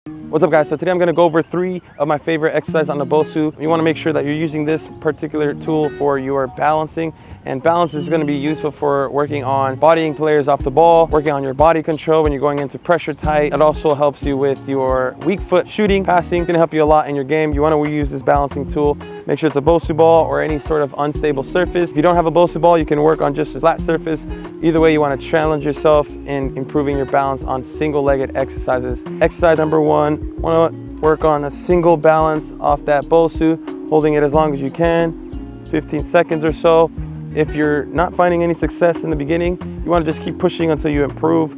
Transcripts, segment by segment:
What's up guys, so today I'm going to go over 3 of my favorite exercises on the BOSU. You want to make sure that you're using this particular tool for your balancing, and balance is going to be useful for working on bodying players off the ball, working on your body control when you're going into pressure tight. It also helps you with your weak foot shooting, passing. It's going to help you a lot in your game. You want to use this balancing tool. Make sure it's a BOSU ball or any sort of unstable surface. If you don't have a BOSU ball, you can work on just a flat surface. Either way, you want to challenge yourself in improving your balance on single-legged exercises. Exercise number 1, want to work on a single balance off that BOSU, holding it as long as you can, 15 seconds or so. If you're not finding any success in the beginning, you want to just keep pushing until you improve.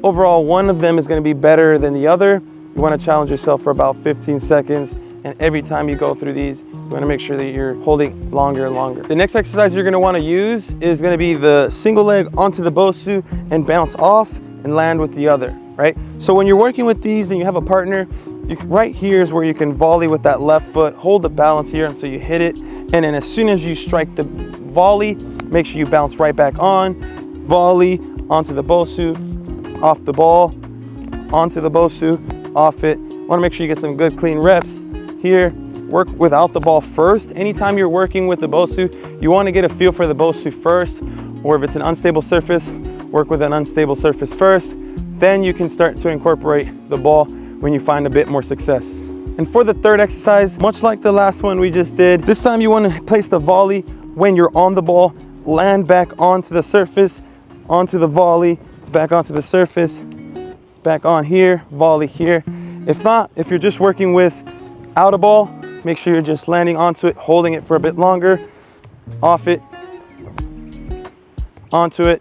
Overall, one of them is going to be better than the other. You want to challenge yourself for about 15 seconds. And every time you go through these, you want to make sure that you're holding longer and longer. The next exercise you're going to want to use is going to be the single leg onto the BOSU and bounce off and land with the other, right? So when you're working with these and you have a partner, right here is where you can volley with that left foot, hold the balance here until you hit it. And then as soon as you strike the volley, make sure you bounce right back on, volley onto the BOSU, off the ball, onto the BOSU, off it. Want to make sure you get some good clean reps. Here, work without the ball first. Anytime you're working with the BOSU, you want to get a feel for the BOSU first, or if it's an unstable surface, work with an unstable surface first. Then you can start to incorporate the ball when you find a bit more success. And for the third exercise, much like the last one we just did, this time you want to place the volley when you're on the ball, land back onto the surface, onto the volley, back onto the surface, back on here, volley here. If not, if you're just working with out a ball, make sure you're just landing onto it, holding it for a bit longer, off it, onto it.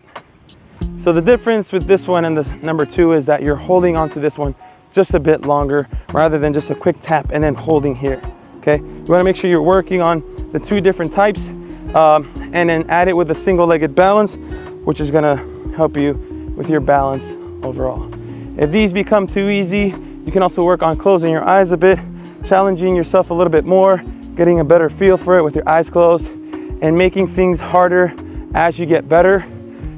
So the difference with this one and the number 2 is that you're holding onto this one just a bit longer rather than just a quick tap and then holding here, okay? You wanna make sure you're working on the 2 different types and then add it with a single-legged balance, which is gonna help you with your balance overall. If these become too easy, you can also work on closing your eyes a bit, challenging yourself a little bit more, getting a better feel for it with your eyes closed, and making things harder as you get better.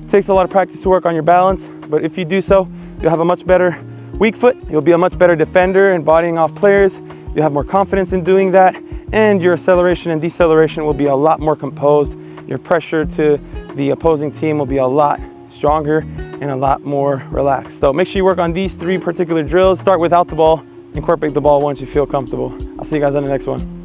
It takes a lot of practice to work on your balance, but if you do so, you'll have a much better weak foot, you'll be a much better defender and bodying off players, you'll have more confidence in doing that, and your acceleration and deceleration will be a lot more composed. Your pressure to the opposing team will be a lot stronger and a lot more relaxed. So make sure you work on these 3 particular drills. Start without the ball, incorporate the ball once you feel comfortable. I'll see you guys on the next one.